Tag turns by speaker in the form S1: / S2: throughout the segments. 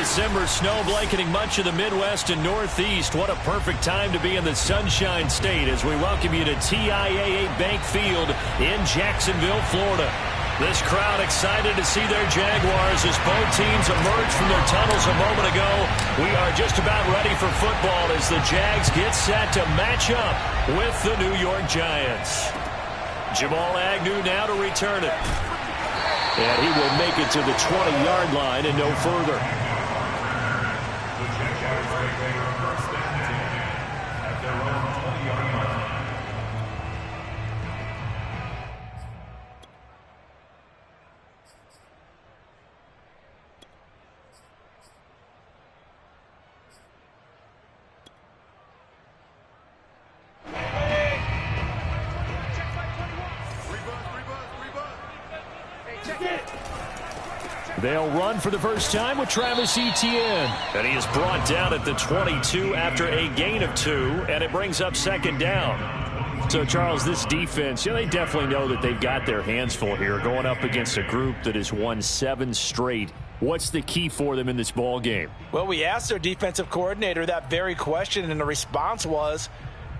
S1: December snow blanketing much of the Midwest and Northeast. What a perfect time to be in the Sunshine State as we welcome you to TIAA Bank Field in Jacksonville, Florida. This crowd excited to see their Jaguars as both teams emerged from their tunnels a moment ago. We are just about ready for football as the Jags get set to match up with the New York Giants. Jamal Agnew now to return it. And he will make it to the 20-yard line and no further. They'll run for the first time with Travis Etienne. And he is brought down at the 22 after a gain of 2, and it brings up second down. So, Charles, this defense, they definitely know that they've got their hands full here going up against a group that has won 7 straight. What's the key for them in this ball game?
S2: Well, we asked their defensive coordinator that very question, and the response was,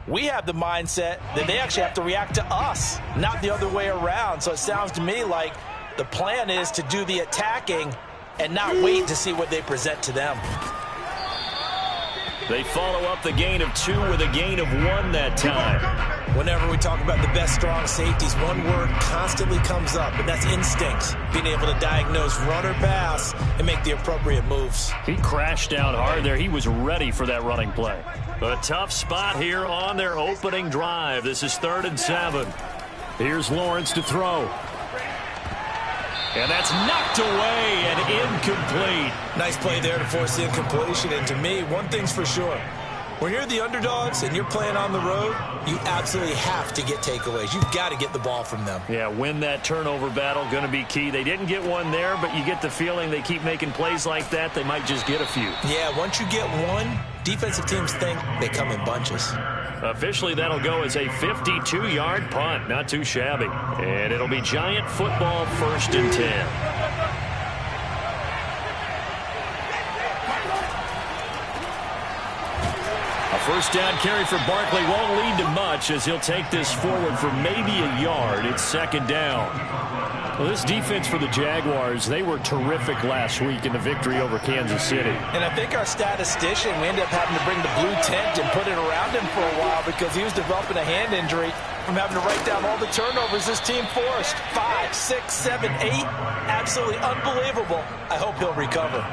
S2: we have the mindset that they actually have to react to us, not the other way around. So it sounds to me like the plan is to do the attacking and not wait to see what they present to them.
S1: They follow up the gain of 2 with a gain of 1 that time.
S2: Whenever we talk about the best strong safeties, one word constantly comes up, and that's instinct. Being able to diagnose run or pass and make the appropriate moves.
S1: He crashed down hard there. He was ready for that running play. A tough spot here on their opening drive. This is 3rd and 7. Here's Lawrence to throw. And that's knocked away and incomplete.
S2: Nice play there to force the incompletion. And to me, one thing's for sure. When you're the underdogs and you're playing on the road, you absolutely have to get takeaways. You've got to get the ball from them.
S1: Yeah, win that turnover battle, going to be key. They didn't get one there, but you get the feeling they keep making plays like that, they might just get a few.
S2: Yeah, once you get one, defensive teams think they come in bunches.
S1: Officially, that'll go as a 52-yard punt. Not too shabby. And it'll be Giant football, 1st and 10. A first down carry for Barkley won't lead to much as he'll take this forward for maybe a yard. It's 2nd down. Well, this defense for the Jaguars, they were terrific last week in the victory over Kansas City.
S2: And I think our statistician, we ended up having to bring the blue tent and put it around him for a while because he was developing a hand injury from having to write down all the turnovers this team forced. 5, 6, 7, 8. Absolutely unbelievable. I hope he'll recover.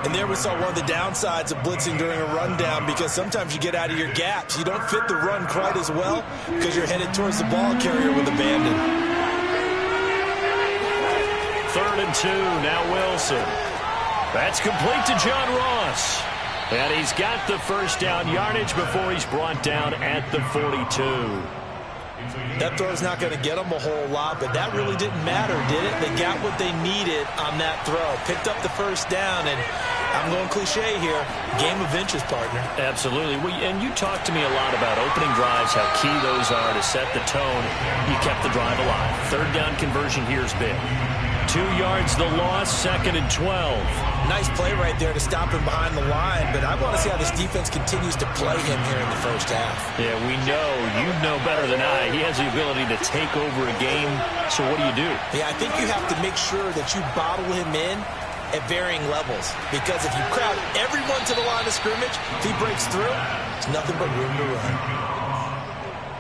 S2: And there we saw one of the downsides of blitzing during a rundown because sometimes you get out of your gaps. You don't fit the run quite as well because you're headed towards the ball carrier with abandon.
S1: 3rd and 2, now Wilson. That's complete to John Ross. And he's got the first down yardage before he's brought down at the 42.
S2: That throw's not going to get them a whole lot, but that really didn't matter, did it? They got what they needed on that throw. Picked up the first down, and I'm going cliche here, game of inches, partner.
S1: Absolutely. And you talked to me a lot about opening drives, how key those are to set the tone. You kept the drive alive. 3rd down conversion here is big. 2 yards the loss, 2nd and 12.
S2: Nice play right there to stop him behind the line, but I want to see how this defense continues to play him here in the first half.
S1: Yeah, we know. You know better than I. He has the ability to take over a game, so what do?
S2: Yeah, I think you have to make sure that you bottle him in at varying levels, because if you crowd everyone to the line of scrimmage, if he breaks through, it's nothing but room to run.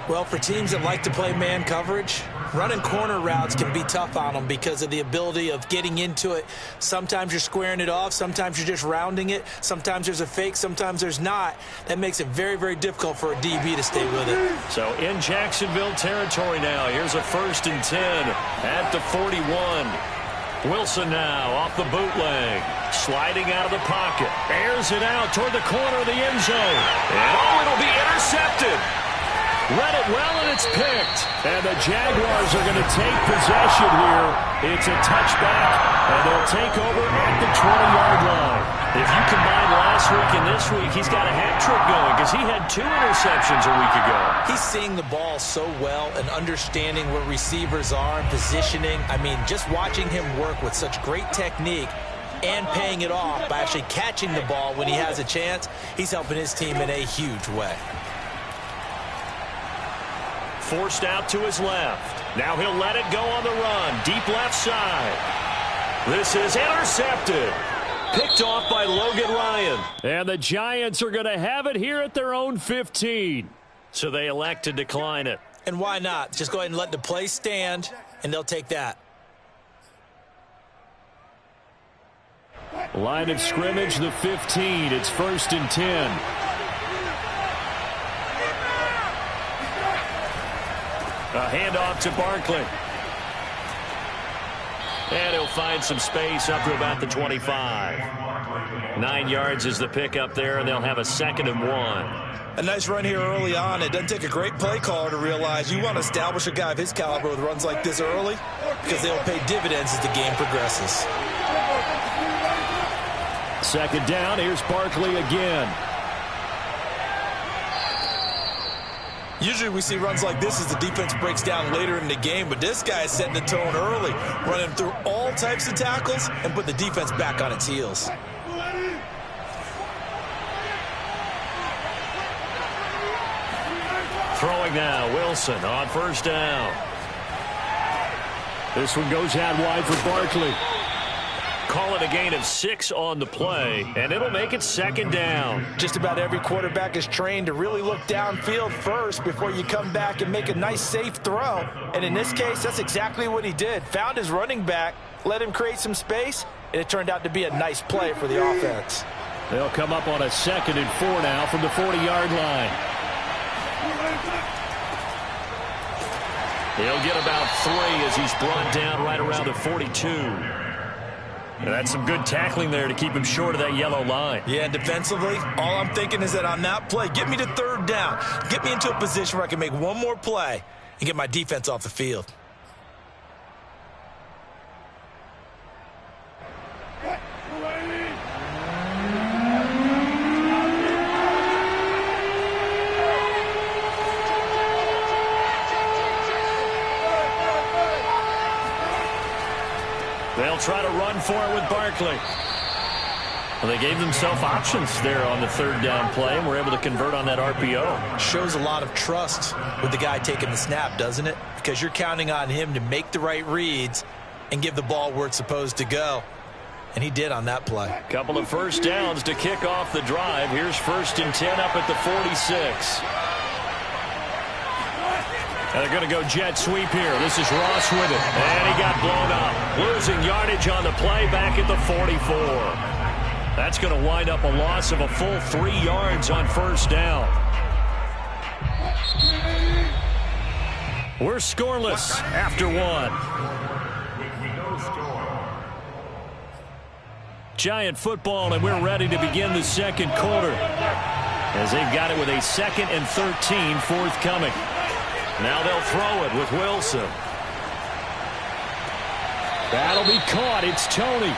S2: Well, for teams that like to play man coverage, running corner routes can be tough on them because of the ability of getting into it. Sometimes you're squaring it off. Sometimes you're just rounding it. Sometimes there's a fake. Sometimes there's not. That makes it very, very difficult for a DB to stay with it.
S1: So in Jacksonville territory now. Here's a 1st and 10 at the 41. Wilson now off the bootleg. Sliding out of the pocket. Airs it out toward the corner of the end zone. And it'll be intercepted. Read it well, and it's picked. And the Jaguars are going to take possession here. It's a touchback, and they'll take over at the 20-yard line. If you combine last week and this week, he's got a hat trick going because he had 2 interceptions a week ago.
S2: He's seeing the ball so well and understanding where receivers are and positioning. I mean, just watching him work with such great technique, and paying it off by actually catching the ball when he has a chance. He's helping his team in a huge way.
S1: Forced out to his left. Now he'll let it go on the run. Deep left side. This is intercepted. Picked off by Logan Ryan. And the Giants are going to have it here at their own 15. So they elect to decline it.
S2: And why not? Just go ahead and let the play stand, and they'll take that.
S1: Line of scrimmage, the 15. It's 1st and 10. A handoff to Barkley. And he'll find some space up to about the 25. 9 yards is the pick up there, and they'll have a 2nd and 1.
S2: A nice run here early on. It doesn't take a great play caller to realize you want to establish a guy of his caliber with runs like this early because they'll pay dividends as the game progresses.
S1: 2nd down. Here's Barkley again.
S2: Usually we see runs like this as the defense breaks down later in the game, but this guy is setting the tone early, running through all types of tackles and put the defense back on its heels.
S1: Throwing now, Wilson on 1st down. This one goes out wide for Barkley. Call it a gain of 6 on the play, and it'll make it 2nd down.
S2: Just about every quarterback is trained to really look downfield first before you come back and make a nice, safe throw. And in this case, that's exactly what he did. Found his running back, let him create some space, and it turned out to be a nice play for the offense.
S1: They'll come up on a 2nd and 4 now from the 40-yard line. He'll get about 3 as he's brought down right around the 42. And that's some good tackling there to keep him short of that yellow line.
S2: Yeah, defensively, all I'm thinking is that on that play, get me to 3rd down. Get me into a position where I can make one more play and get my defense off the field.
S1: They'll try to run for it with Barkley. Well, they gave themselves options there on the 3rd down play, and were able to convert on that RPO.
S2: Shows a lot of trust with the guy taking the snap, doesn't it? Because you're counting on him to make the right reads and give the ball where it's supposed to go. And he did on that play.
S1: Couple of 1st downs to kick off the drive. Here's 1st and 10 up at the 46. And they're going to go jet sweep here. This is Ross with it. And he got blown up. Losing yardage on the play back at the 44. That's going to wind up a loss of a full 3 yards on 1st down. We're scoreless after 1. Giant football, and we're ready to begin the 2nd quarter. As they've got it with a 2nd and 13 forthcoming. Now they'll throw it with Wilson. That'll be caught. It's Tony.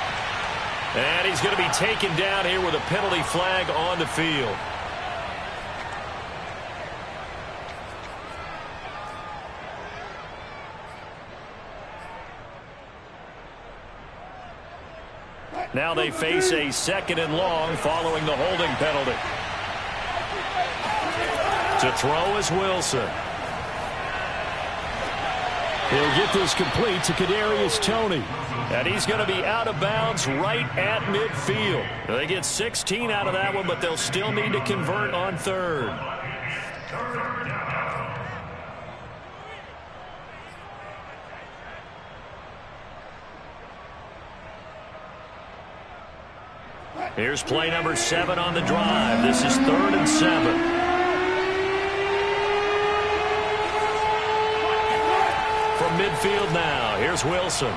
S1: And he's going to be taken down here with a penalty flag on the field. Now they face a 2nd and long following the holding penalty. To throw is Wilson. He'll get this complete to Kadarius Toney. And he's going to be out of bounds right at midfield. They get 16 out of that one, but they'll still need to convert on 3rd. Here's play number 7 on the drive. This is 3rd and 7. From midfield now, here's Wilson.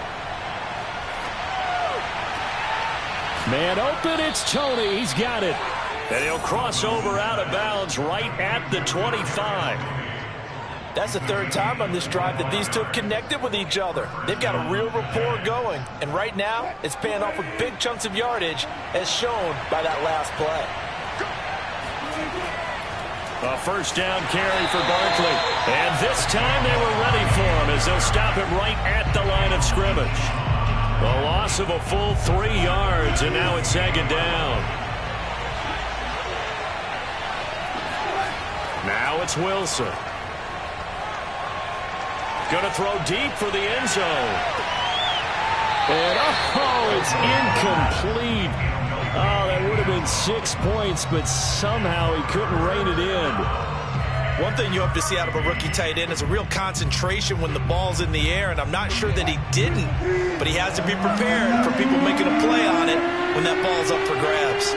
S1: Man open, it's Tony. He's got it. And he'll cross over out of bounds right at the 25.
S2: That's the 3rd time on this drive that these two have connected with each other. They've got a real rapport going. And right now, it's paying off with big chunks of yardage, as shown by that last play.
S1: A 1st down carry for Barkley. And this time they were ready for him as they'll stop him right at the line of scrimmage. A loss of a full 3 yards, and now it's 2nd down. Now it's Wilson. Going to throw deep for the end zone. And, it's incomplete. Oh, that would have been 6 points, but somehow he couldn't rein it in.
S2: One thing you hope to see out of a rookie tight end is a real concentration when the ball's in the air, and I'm not sure that he didn't, but he has to be prepared for people making a play on it when that ball's up for grabs.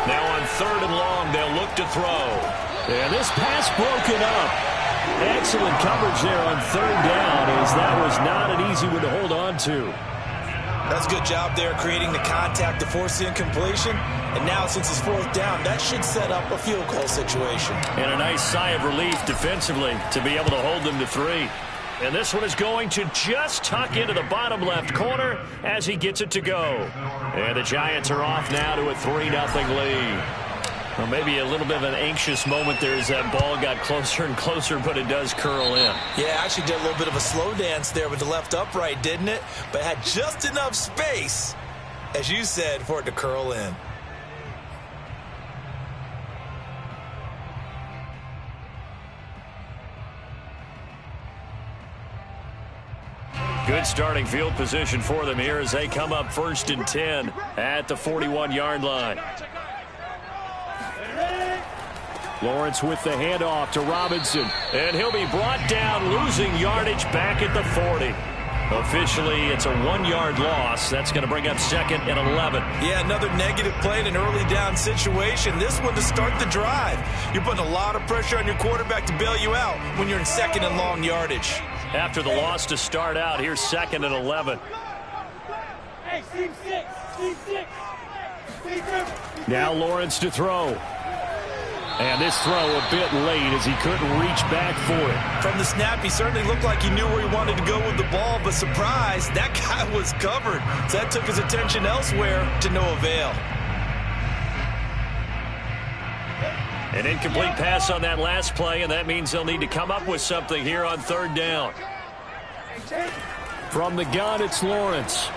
S1: Now on 3rd and long, they'll look to throw. And this pass broken up. Excellent coverage there on 3rd down, as that was not an easy one to hold on to.
S2: That's a good job there creating the contact to force the incompletion. And now since it's 4th down, that should set up a field goal situation.
S1: And a nice sigh of relief defensively to be able to hold them to 3. And this one is going to just tuck into the bottom left corner as he gets it to go. And the Giants are off now to a 3-0 lead. Well, maybe a little bit of an anxious moment there as that ball got closer and closer, but it does curl in.
S2: Yeah, actually did a little bit of a slow dance there with the left upright, didn't it? But had just enough space, as you said, for it to curl in.
S1: Good starting field position for them here as they come up 1st and 10 at the 41-yard line. Lawrence with the handoff to Robinson. And he'll be brought down, losing yardage back at the 40. Officially, it's a 1-yard loss. That's going to bring up 2nd and 11.
S2: Yeah, another negative play in an early down situation. This one to start the drive. You're putting a lot of pressure on your quarterback to bail you out when you're in 2nd and long yardage.
S1: After the loss to start out, here's 2nd and 11. Now Lawrence to throw. And this throw a bit late as he couldn't reach back for it.
S2: From the snap, he certainly looked like he knew where he wanted to go with the ball, but surprise, that guy was covered. So that took his attention elsewhere to no avail.
S1: An incomplete pass on that last play, and that means they'll need to come up with something here on 3rd down. From the gun, it's Lawrence.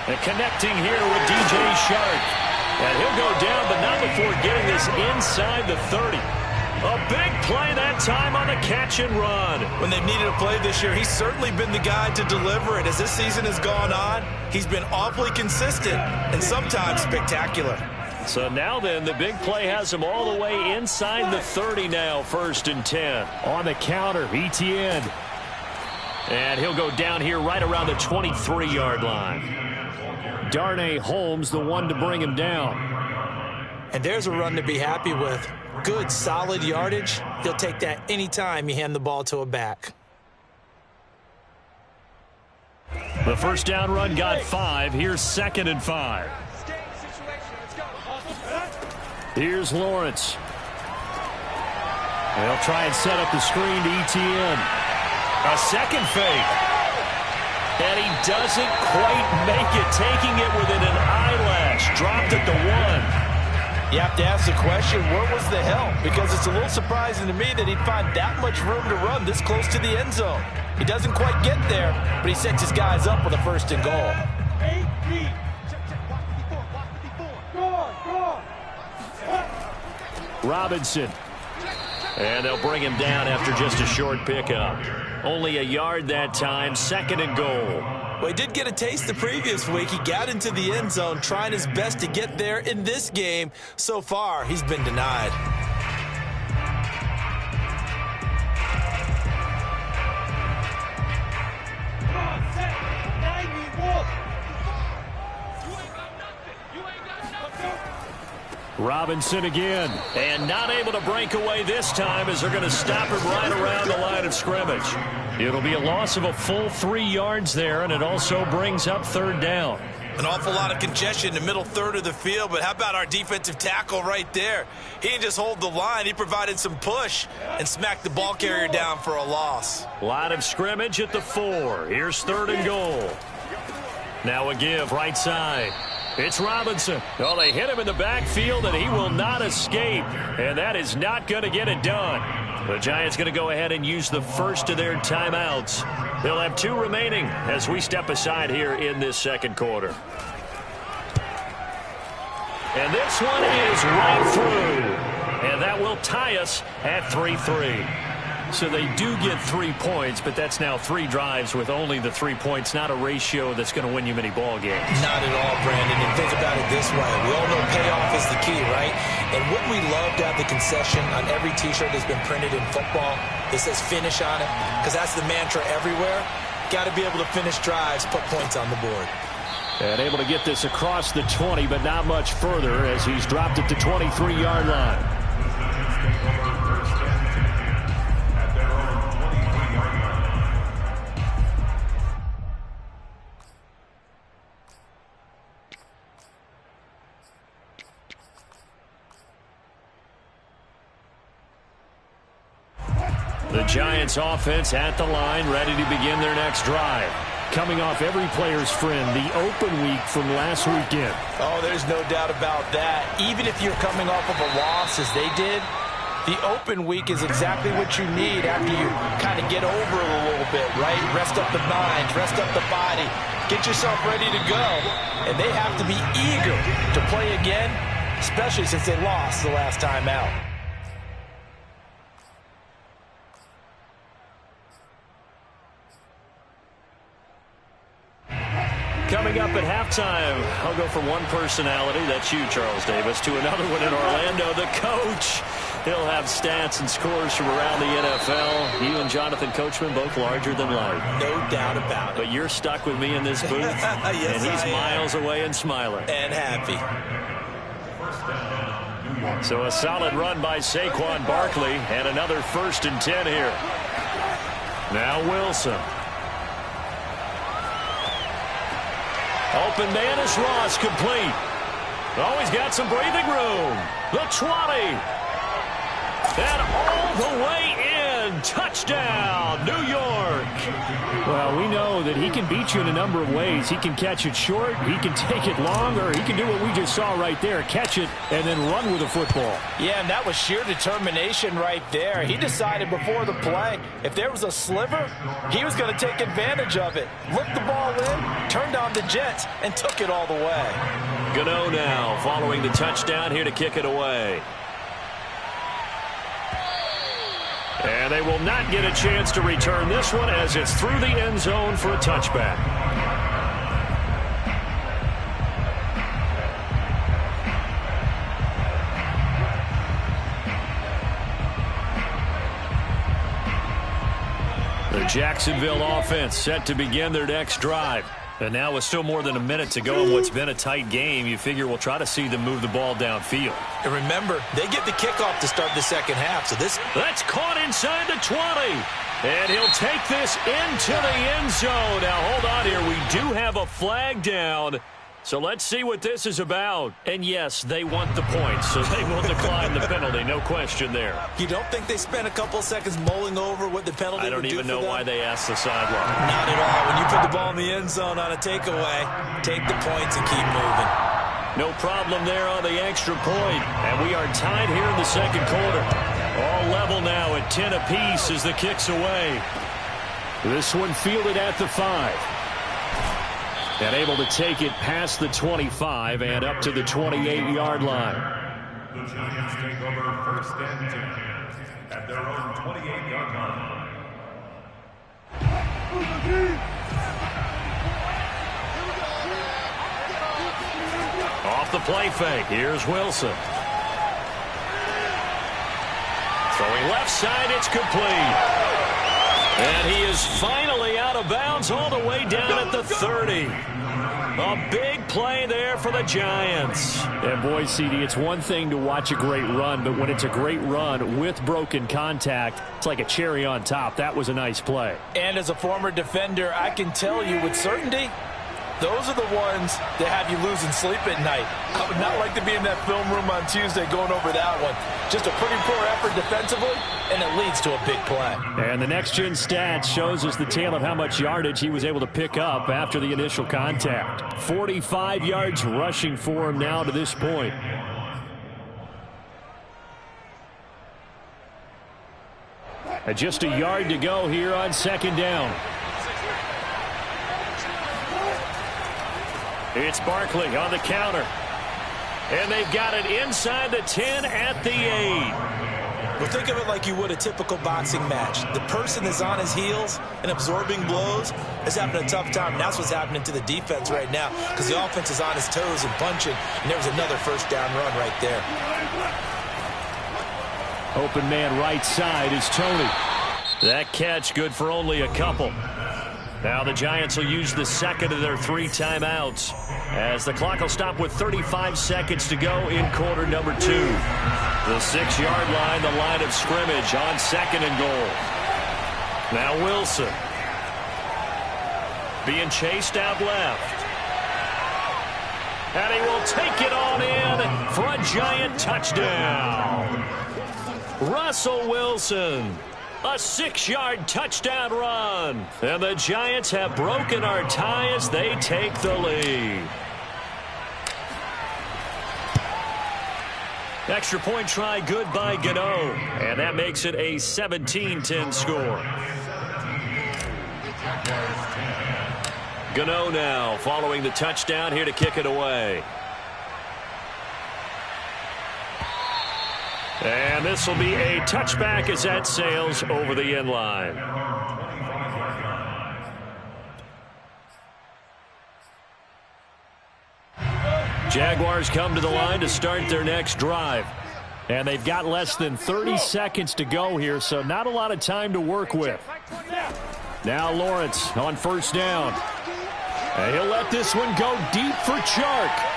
S1: And connecting here with DJ Shark. And he'll go down, but not before getting this inside the 30. A big play that time on the catch and run.
S2: When they've needed a play this year, he's certainly been the guy to deliver it. As this season has gone on, he's been awfully consistent and sometimes spectacular.
S1: So now then, the big play has him all the way inside the 30 now, 1st and 10. On the counter, Etienne. And he'll go down here right around the 23-yard line. Darnay Holmes, the one to bring him down.
S2: And there's a run to be happy with. Good, solid yardage. He'll take that anytime you hand the ball to a back.
S1: The first down run got 5. Here's 2nd and 5. Here's Lawrence. They'll try and set up the screen to Etienne. A second fake. And he doesn't quite make it, taking it within an eyelash. Dropped at the 1.
S2: You have to ask the question, where was the help? Because it's a little surprising to me that he'd find that much room to run this close to the end zone. He doesn't quite get there, but he sets his guys up with a 1st and goal.
S1: Robinson. And they'll bring him down after just a short pickup. Only a yard that time, 2nd and goal.
S2: Well, he did get a taste the previous week. He got into the end zone, trying his best to get there in this game. So far, he's been denied.
S1: Robinson again, and not able to break away this time as they're going to stop him right around the line of scrimmage. It'll be a loss of a full 3 yards there, and it also brings up 3rd down.
S2: An awful lot of congestion in the middle third of the field, but how about our defensive tackle right there? He didn't just hold the line, he provided some push and smacked the ball carrier down for a loss.
S1: Line of scrimmage at the 4. Here's 3rd and goal. Now a give right side. It's Robinson. Oh, they hit him in the backfield, and he will not escape. And that is not going to get it done. The Giants going to go ahead and use the first of their timeouts. They'll have 2 remaining as we step aside here in this second quarter. And this one is right through. And that will tie us at 3-3. So they do get 3 points, but that's now 3 drives with only the 3 points, not a ratio that's going to win you many ball games.
S2: Not at all, Brandon. And think about it this way. We all know payoff is the key, right? And what we love to have the concession on every T-shirt that's been printed in football, it says finish on it, because that's the mantra everywhere. Got to be able to finish drives, put points on the board.
S1: And able to get this across the 20, but not much further as he's dropped it to 23-yard line. The Giants offense at the line, ready to begin their next drive. Coming off every player's friend, the open week from last weekend.
S2: Oh, there's no doubt about that. Even if you're coming off of a loss as they did, the open week is exactly what you need after you kind of get over it a little bit, right? Rest up the mind, rest up the body, get yourself ready to go. And they have to be eager to play again, especially since they lost the last time out.
S1: Coming up at halftime, I'll go from one personality, that's you, Charles Davis, to another one in Orlando, the coach. He'll have stats and scores from around the NFL. You and Jonathan Coachman, both larger than life.
S2: No doubt about it.
S1: But you're stuck with me in this booth,
S2: yes,
S1: and he's miles away and smiling.
S2: And happy.
S1: So a solid run by Saquon Barkley, and another 1st and 10 here. Now Wilson. Open man is Ross, complete. Oh, he's got some breathing room. The 20. And all the way in. Touchdown, New York.
S3: Well, we know that he can beat you in a number of ways. He can catch it short, he can take it long, or he can do what we just saw right there, catch it and then run with the football.
S2: Yeah, and that was sheer determination right there. He decided before the play, if there was a sliver, he was going to take advantage of it. Looked the ball in, turned on the Jets, and took it all the way.
S1: Gano now following the touchdown here to kick it away. And they will not get a chance to return this one as it's through the end zone for a touchback. The Jacksonville offense set to begin their next drive. And now with still more than a minute to go in what's been a tight game, you figure we'll try to see them move the ball downfield.
S2: And remember, they get the kickoff to start the second half. So
S1: that's caught inside the 20. And he'll take this into the end zone. Now, hold on here. We do have a flag down. So let's see what this is about. And yes, they want the points, so they will decline the penalty. No question there.
S2: You don't think they spent a couple of seconds mulling over what the penalty would do?
S1: I don't even know why they asked the sideline.
S2: Not at all. When you put the ball in the end zone on a takeaway, take the points and keep moving.
S1: No problem there on the extra point. And we are tied here in the second quarter. All level now at 10 apiece as the kick's away.
S3: This one fielded at the 5. And able to take it past the 25 and up to the 28-yard line.
S4: The Giants take over 1st and 10 at their own 28-yard line.
S1: Off the play fake. Here's Wilson. Throwing left side, it's complete. And he is finally out of bounds all the way down at the 30. A big play there for the Giants.
S3: And boy, CD, it's one thing to watch a great run, but when it's a great run with broken contact, it's like a cherry on top. That was a nice play.
S2: And as a former defender, I can tell you with certainty, those are the ones that have you losing sleep at night. I would not like to be in that film room on Tuesday going over that one. Just a pretty poor effort defensively, and it leads to a big play.
S3: And the next-gen stats shows us the tale of how much yardage he was able to pick up after the initial contact. 45 yards rushing for him now to this point. Just a yard to go here on second down. It's Barkley on the counter. And they've got it inside the 10 at the 8.
S2: Well, think of it like you would a typical boxing match. The person is on his heels and absorbing blows is having a tough time. And that's what's happening to the defense right now because the offense is on his toes and punching. And there was another first down run right there.
S3: Open man right side is Tony.
S1: That catch good for only a couple. Now the Giants will use the second of their 3 timeouts as the clock will stop with 35 seconds to go in quarter number 2. The 6-yard line, the line of scrimmage on second and goal. Now Wilson being chased out left. And he will take it on in for a Giant touchdown. Russell Wilson. A 6-yard touchdown run. And the Giants have broken our tie as they take the lead. Extra point try good by Gano. And that makes it a 17-10 score. Gano now following the touchdown here to kick it away. And this will be a touchback as that sails over the end line. Jaguars come to the line to start their next drive.
S3: And they've got less than 30 seconds to go here, so not a lot of time to work with. Now Lawrence on first down. And he'll let this one go deep for Chark.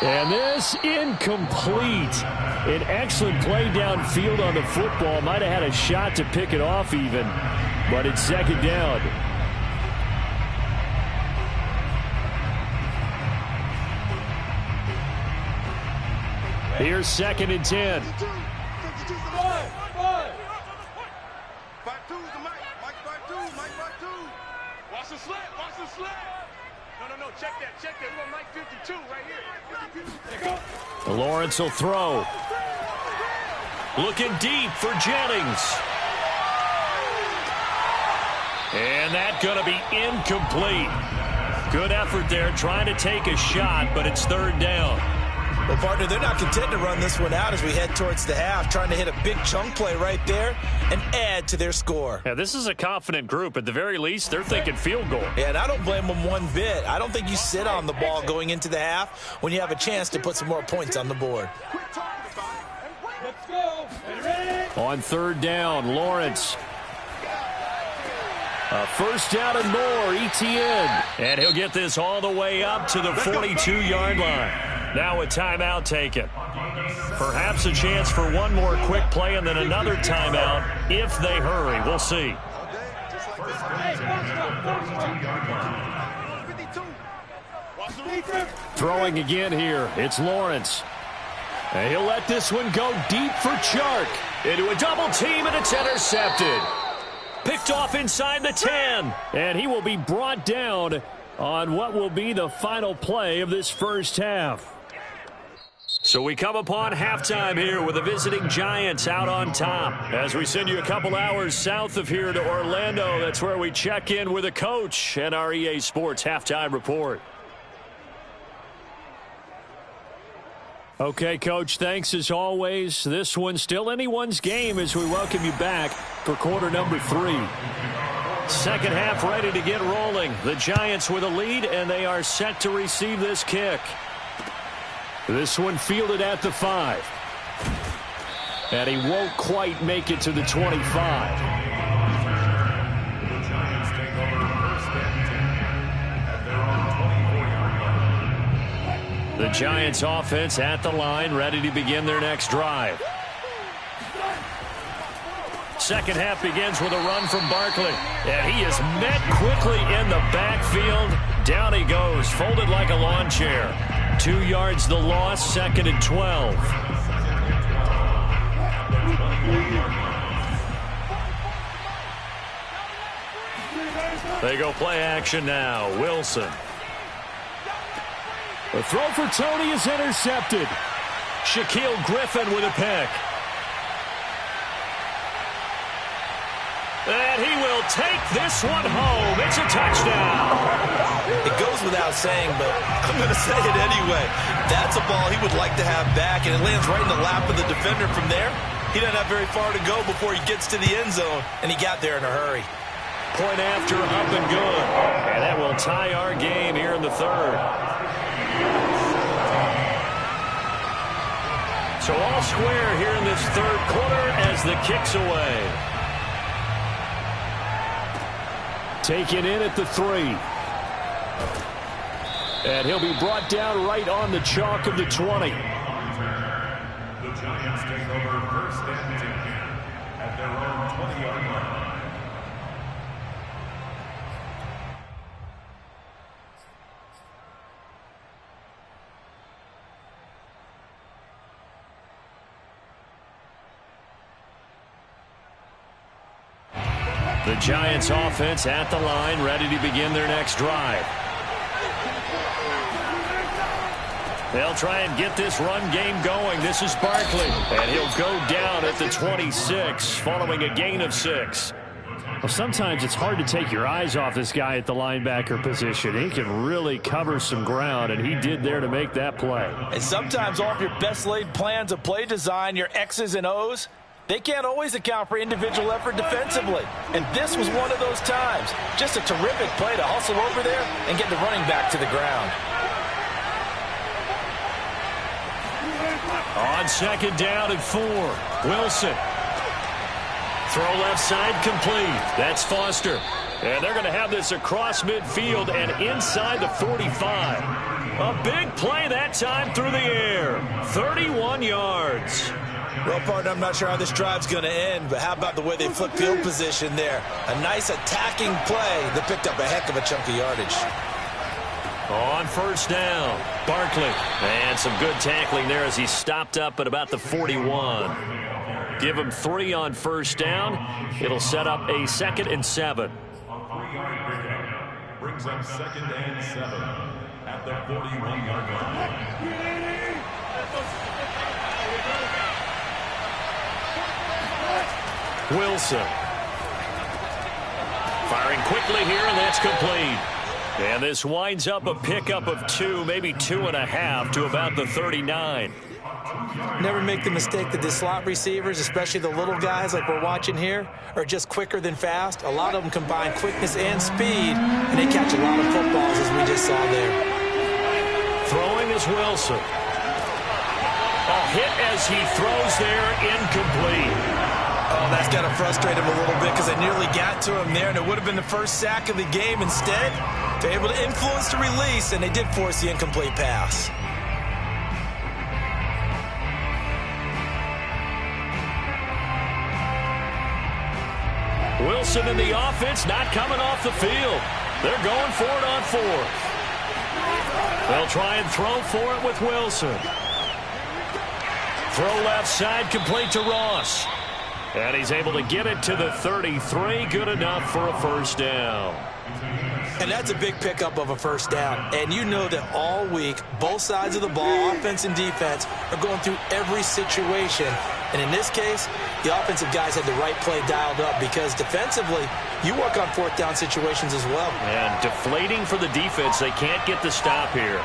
S3: And this incomplete. An excellent play downfield on the football. Might have had a shot to pick it off even, but it's second down. Here's second and 10.
S5: Watch the slant. Watch the slant. No. Check that. Check that. We're on Mike 52 right here.
S3: Lawrence will throw.
S1: Looking deep for Jennings. And that's going to be incomplete. Good effort there trying to take a shot, but it's third down.
S2: Well, partner, they're not content to run this one out as we head towards the half, trying to hit a big chunk play right there and add to their score.
S1: Yeah, this is a confident group. At the very least, they're thinking field goal.
S2: Yeah, and I don't blame them one bit. I don't think you sit on the ball going into the half when you have a chance to put some more points on the board.
S5: Let's go.
S3: On third down, Lawrence. First down and more, ETN.
S1: And he'll get this all the way up to the 42-yard line. Now a timeout taken. Perhaps a chance for one more quick play and then another timeout if they hurry. We'll see.
S3: Throwing again here. It's Lawrence. And he'll let this one go deep for Chark.
S1: Into a double team, and it's intercepted. Picked off inside the 10.
S3: And he will be brought down on what will be the final play of this first half.
S1: So we come upon halftime here with the visiting Giants out on top. As we send you a couple hours south of here to Orlando, that's where we check in with the coach and our EA Sports halftime report.
S3: Okay, Coach, thanks as always. This one's still anyone's game as we welcome you back for quarter number 3.
S1: Second half ready to get rolling. The Giants with a lead, and they are set to receive this kick.
S3: This one fielded at the 5. And he won't quite make it to the 25.
S4: The Giants take over first and 10 at their own 24-yard line.
S1: The Giants offense at the line, ready to begin their next drive. Second half begins with a run from Barkley. And he is met quickly in the backfield. Down he goes, folded like a lawn chair. 2 yards the loss, second and 12. They go play action now. Wilson.
S3: The throw for Tony is intercepted.
S1: Shaquille Griffin with a pick.
S3: take this one home. It's a touchdown.
S2: It goes without saying, but I'm going to say it anyway. That's a ball he would like to have back, and it lands right in the lap of the defender from there. He doesn't have very far to go before he gets to the end zone, and he got there in a hurry.
S3: Point after, up and good. And that will tie our game here in the third. So all square here in this third quarter as the kick's away. Taken in at the 3. And he'll be brought down right on the chalk of the 20.
S4: The Giants take over first and 10 at their own 20-yard line.
S3: The Giants offense at the line, ready to begin their next drive. They'll try and get this run game going. This is Barkley, and he'll go down at the 26 following a gain of 6.
S6: Well, sometimes it's hard to take your eyes off this guy at the linebacker position. He can really cover some ground, and he did there to make that play.
S2: And sometimes all of your best laid plans of play design, your X's and O's, they can't always account for individual effort defensively. And this was one of those times. Just a terrific play to hustle over there and get the running back to the ground.
S3: On second down and 4, Wilson. Throw left side complete. That's Foster. And they're going to have this across midfield and inside the 45. A big play that time through the air. 31 yards.
S2: Well, partner, I'm not sure how this drive's going to end, but how about the way they flip field position there? A nice attacking play that picked up a heck of a chunk of yardage.
S3: On first down, Barkley. And some good tackling there as he stopped up at about the 41. Give him 3 on first down. It'll set up a 2nd and 7.
S4: A 3-yard pickup brings up 2nd and 7 at the 41-yard line.
S3: Wilson. Firing quickly here, and that's complete. And this winds up a pickup of 2, maybe 2.5 to about the 39.
S2: Never make the mistake that the slot receivers, especially the little guys like we're watching here, are just quicker than fast. A lot of them combine quickness and speed, and they catch a lot of footballs, as we just saw there.
S3: Throwing is Wilson. A hit as he throws there, incomplete.
S2: Oh, that's got to frustrate him a little bit because they nearly got to him there, and it would have been the first sack of the game. Instead, they're able to influence the release, and they did force the incomplete pass.
S3: Wilson and the offense not coming off the field. They're going for it on 4th. They'll try and throw for it with Wilson. Throw left side complete to Ross. And he's able to get it to the 33. Good enough for a first down.
S2: And that's a big pickup of a first down. And you know that all week, both sides of the ball, offense and defense, are going through every situation. And in this case, the offensive guys had the right play dialed up because defensively, you work on 4th down situations as well.
S3: And deflating for the defense. They can't get the stop here.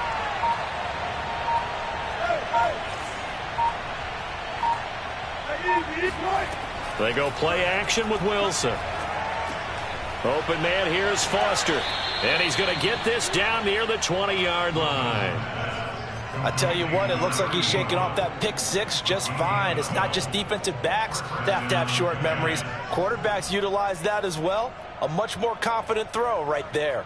S3: They go play action with Wilson. Open man here is Foster. And he's going to get this down near the 20-yard line.
S2: I tell you what, it looks like he's shaking off that pick 6 just fine. It's not just defensive backs that have to have short memories. Quarterbacks utilize that as well. A much more confident throw right there.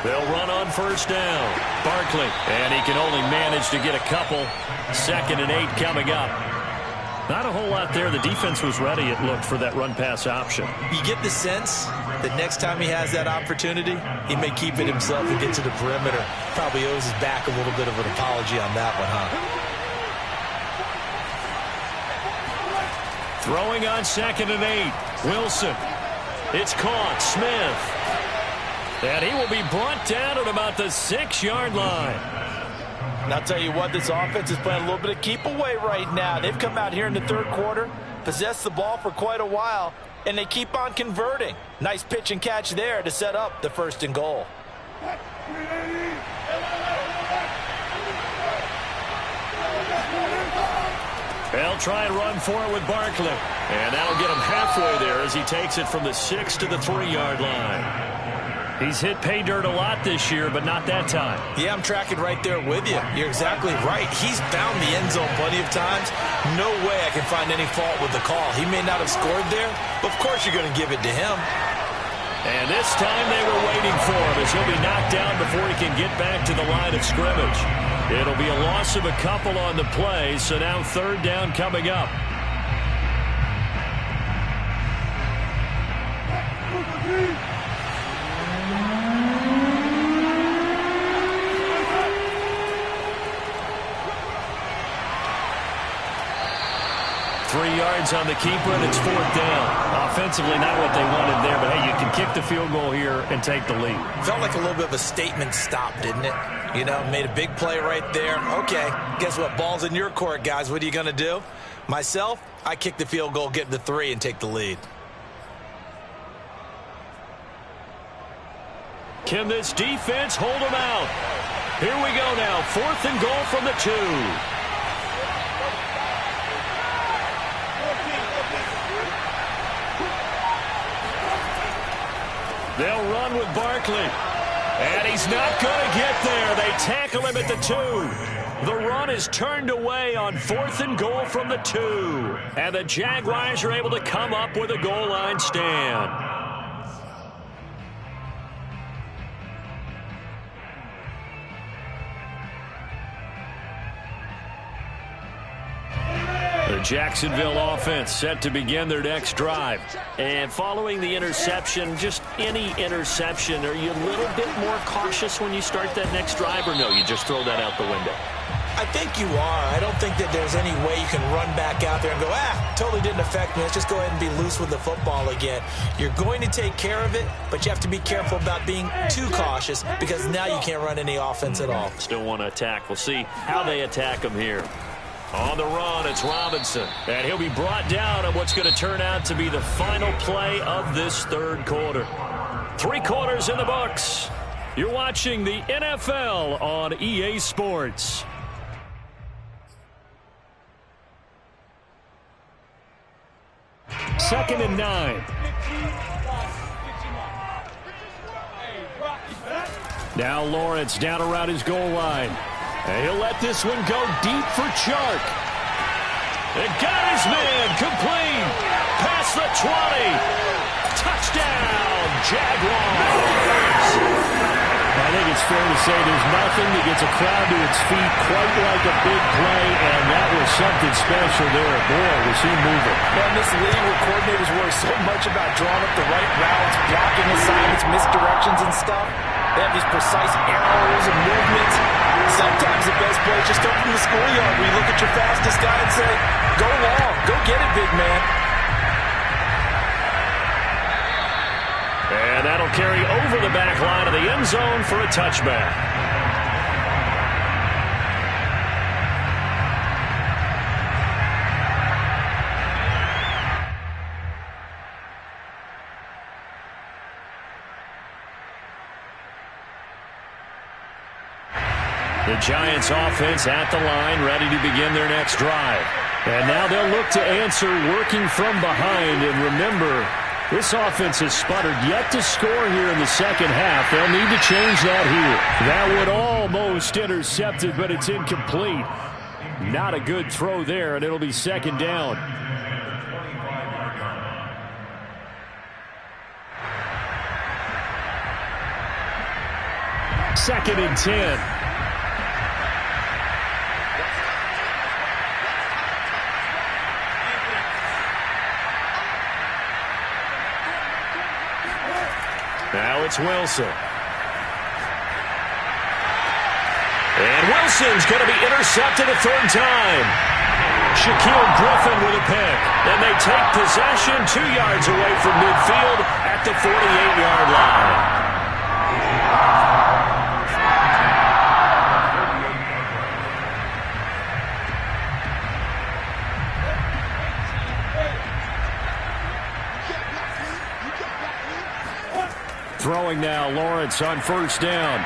S3: They'll run on first down. Barkley, and he can only manage to get a couple. 2nd and 8 coming up. Not a whole lot there. The defense was ready, it looked, for that run-pass option.
S2: You get the sense that next time he has that opportunity, he may keep it himself and get to the perimeter. Probably owes his back a little bit of an apology on that one, huh?
S3: Throwing on 2nd and 8. Wilson.
S1: It's caught. Smith. And he will be brought down at about the 6-yard line.
S2: And I'll tell you what, this offense is playing a little bit of keep away right now. They've come out here in the third quarter, possessed the ball for quite a while, and they keep on converting. Nice pitch and catch there to set up the 1st and goal.
S1: They'll try and run for it with Barkley. And that'll get him halfway there as he takes it from the 6 to the 3-yard line. He's hit pay dirt a lot this year, but not that time.
S2: Yeah, I'm tracking right there with you. You're exactly right. He's found the end zone plenty of times. No way I can find any fault with the call. He may not have scored there, but of course you're going to give it to him.
S1: And this time they were waiting for him as he'll be knocked down before he can get back to the line of scrimmage. It'll be a loss of a couple on the play, so now 3rd down coming up. On the keeper, and it's 4th down. Offensively, not what they wanted there, but hey, you can kick the field goal here and take the lead.
S2: Felt like a little bit of a statement stop, didn't it? You know, made a big play right there. Okay, guess what? Ball's in your court, guys. What are you going to do? Myself, I kick the field goal, get the 3, and take the lead.
S1: Can this defense hold them out? Here we go now. 4th and goal from the 2. They'll run with Barkley. And he's not going to get there. They tackle him at the 2. The run is turned away on 4th and goal from the 2. And the Jaguars are able to come up with a goal line stand. The Jacksonville offense set to begin their next drive. And following the interception, just any interception, are you a little bit more cautious when you start that next drive, or no, you just throw that out the window?
S2: I think you are. I don't think that there's any way you can run back out there and go, totally didn't affect me. Let's just go ahead and be loose with the football again. You're going to take care of it, but you have to be careful about being too cautious because now you can't run any offense at all.
S1: Still want to attack. We'll see how they attack him here. On the run, it's Robinson. And he'll be brought down on what's going to turn out to be the final play of this 3rd quarter. 3 quarters in the books. You're watching the NFL on EA Sports. Second and 9. Now Lawrence down around his goal line. And he'll let this one go deep for Chark. And got his man complete. Past the 20. Touchdown, Jaguars.
S3: I think it's fair to say there's nothing that gets a crowd to its feet quite like a big play, and that was something special there. Boy, was he moving.
S2: In this league where coordinators worry so much about drawing up the right routes, blocking assignments, misdirections and stuff, they have these precise arrows and movements. Sometimes the best play is just up from the schoolyard where you look at your fastest guy and say, go long, go get it, big man.
S1: And that'll carry over the back line of the end zone for a touchback. The Giants offense at the line, ready to begin their next drive. And now they'll look to answer working from behind. And remember, this offense has sputtered yet to score here in the second half. They'll need to change that here. That would almost intercept it, but it's incomplete. Not a good throw there, and it'll be 2nd down. Second and 10. Now it's Wilson. And Wilson's going to be intercepted a 3rd time. Shaquille Griffin with a pick. And they take possession 2 yards away from midfield at the 48-yard line.
S3: Throwing now, Lawrence on first down.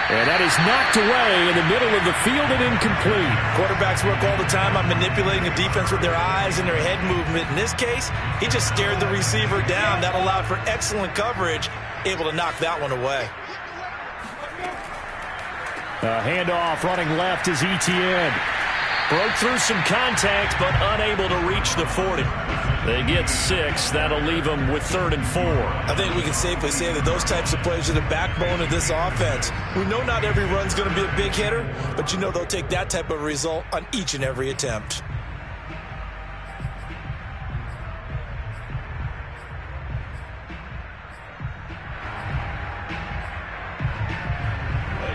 S3: And that is knocked away in the middle of the field and incomplete.
S2: Quarterbacks work all the time on manipulating the defense with their eyes and their head movement. In this case, he just stared the receiver down. That allowed for excellent coverage, able to knock that one away.
S3: Handoff running left is ETN.
S1: Broke through some contact, but unable to reach the 40. They get 6. That'll leave them with 3rd and 4.
S2: I think we can safely say that those types of plays are the backbone of this offense. We know not every run's going to be a big hitter, but you know they'll take that type of result on each and every attempt.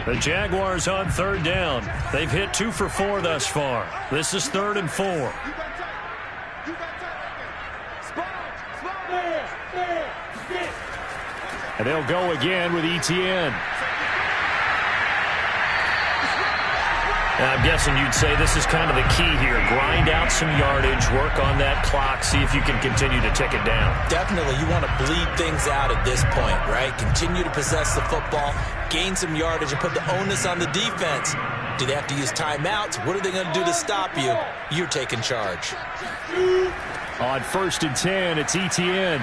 S1: The Jaguars on 3rd down. They've hit 2 for 4 thus far. This is 3rd and 4.
S3: And they'll go again with ETN.
S1: I'm guessing you'd say this is kind of the key here. Grind out some yardage, work on that clock, see if you can continue to tick it down.
S2: Definitely. You want to bleed things out at this point, right? Continue to possess the football, gain some yardage, and put the onus on the defense. Do they have to use timeouts? What are they going to do to stop you? You're taking charge.
S3: On 1st and 10, it's ETN.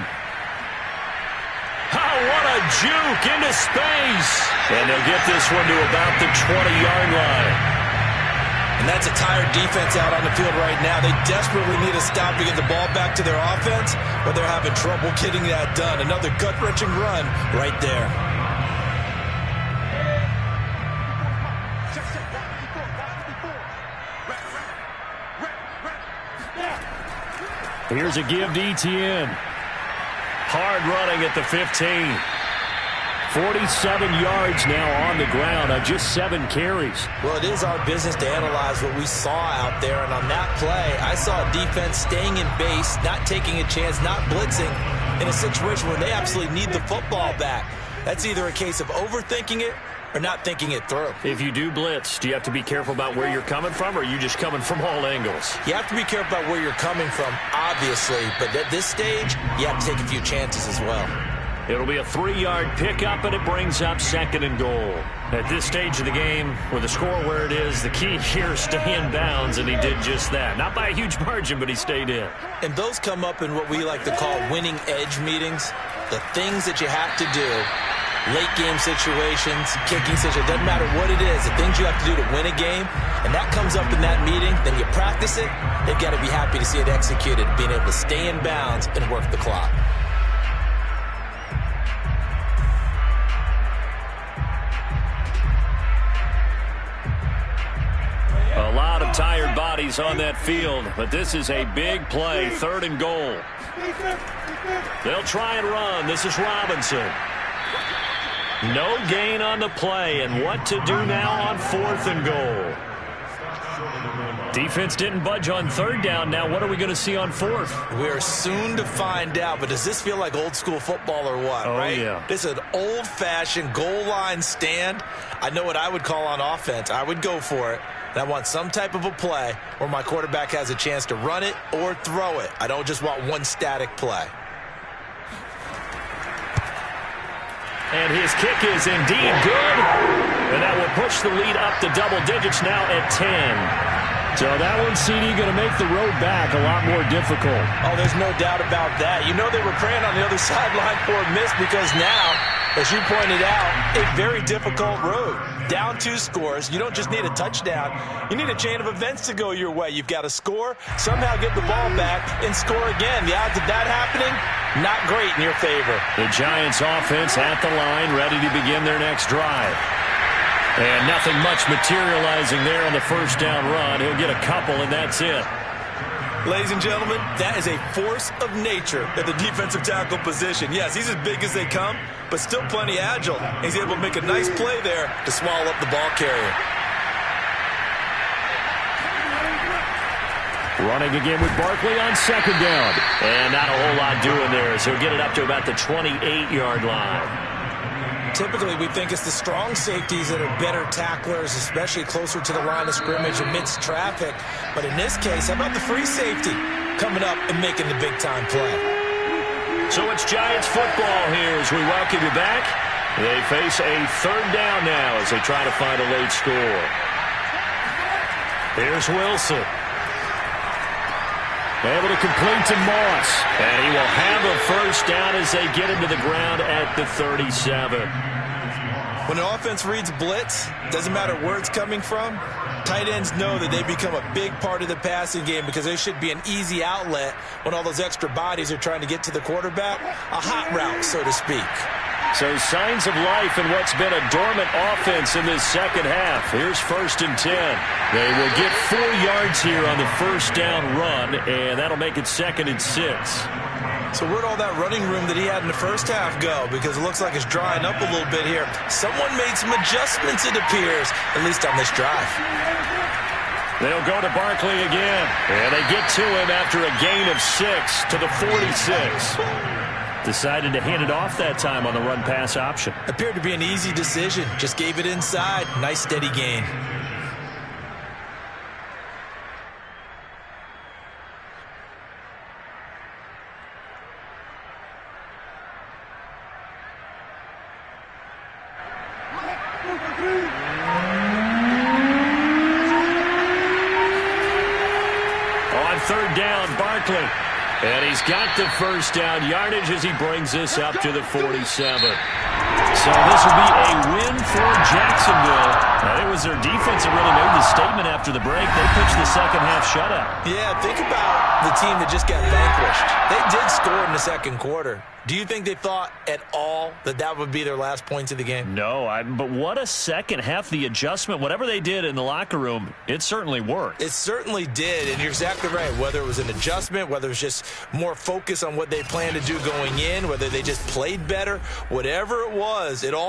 S1: Oh, what a juke into space. And they'll get this one to about the 20-yard line.
S2: And that's a tired defense out on the field right now. They desperately need a stop to get the ball back to their offense, but they're having trouble getting that done. Another gut-wrenching run right there.
S3: Here's a give to ETN.
S1: Hard running at the 15.
S3: 47 yards now on the ground on just 7 carries.
S2: Well, it is our business to analyze what we saw out there, and on that play, I saw a defense staying in base, not taking a chance, not blitzing, in a situation where they absolutely need the football back. That's either a case of overthinking it or not thinking it through.
S1: If you do blitz, do you have to be careful about where you're coming from, or are you just coming from all angles?
S2: You have to be careful about where you're coming from, obviously, but at this stage, you have to take a few chances as well.
S1: It'll be a 3-yard pickup, and it brings up 2nd and goal. At this stage of the game, with the score where it is, the key here is stay in bounds, and he did just that. Not by a huge margin, but he stayed in.
S2: And those come up in what we like to call winning edge meetings. The things that you have to do, late game situations, kicking situations, doesn't matter what it is, the things you have to do to win a game, and that comes up in that meeting, then you practice it, they've got to be happy to see it executed, being able to stay in bounds and work the clock.
S1: A lot of tired bodies on that field, but this is a big play, 3rd and goal. They'll try and run. This is Robinson. No gain on the play, and what to do now on 4th and goal. Defense didn't budge on 3rd down. Now what are we going to see on 4th?
S2: We're soon to find out, but does this feel like old school football or what, right?
S1: Yeah.
S2: This is an old-fashioned goal line stand. I know what I would call on offense. I would go for it. And I want some type of a play where my quarterback has a chance to run it or throw it. I don't just want one static play.
S1: And his kick is indeed good. And that will push the lead up to double digits now at 10.
S3: So that one, CD, going to make the road back a lot more difficult.
S2: Oh, there's no doubt about that. You know they were praying on the other sideline for a miss because now, as you pointed out, a very difficult road. Down 2 scores. You don't just need a touchdown. You need a chain of events to go your way. You've got to score, somehow get the ball back, and score again. The odds of that happening, not great in your favor.
S1: The Giants offense at the line, ready to begin their next drive. And nothing much materializing there on the 1st down run. He'll get a couple, and that's it.
S2: Ladies and gentlemen, that is a force of nature at the defensive tackle position. Yes, he's as big as they come, but still plenty agile. He's able to make a nice play there to swallow up the ball carrier.
S3: Running again with Barkley on second down.
S1: And not a whole lot doing there, so he'll get it up to about the 28-yard line.
S2: Typically, we think it's the strong safeties that are better tacklers, especially closer to the line of scrimmage amidst traffic. But in this case, how about the free safety coming up and making the big-time play?
S1: So it's Giants football here as we welcome you back. They face a third down now as they try to find a late score. Here's Wilson.
S3: Able to complete to Moss.
S1: And he will have a first down as they get him to the ground at the 37.
S2: When an offense reads blitz, doesn't matter where it's coming from, tight ends know that they become a big part of the passing game because they should be an easy outlet when all those extra bodies are trying to get to the quarterback. A hot route, so to speak.
S1: So signs of life in what's been a dormant offense in this second half. Here's 1st and 10. They will get 4 yards here on the first down run, and that'll make it 2nd and 6.
S2: So where'd all that running room that he had in the first half go? Because it looks like it's drying up a little bit here. Someone made some adjustments, it appears, at least on this drive.
S3: They'll go to Barkley again.
S1: And they get to him after a gain of 6 to the 46.
S3: Decided to hand it off that time on the run-pass option.
S2: Appeared to be an easy decision. Just gave it inside. Nice, steady gain.
S1: On 3rd down, Barkley. And he's got the first down yardage as he brings this up to the 47.
S3: So this will be a win for Jacksonville.
S1: And it was their defense that really made the statement after the break. They pitched the second half shutout.
S2: Yeah, think about the team that just got vanquished. They did score in the second quarter. Do you think they thought at all that that would be their last points of the game?
S1: No, but what a second half. The adjustment, whatever they did in the locker room, it certainly worked.
S2: It certainly did, and you're exactly right. Whether it was an adjustment, whether it was just more focus on what they planned to do going in, whether they just played better, whatever it was, it all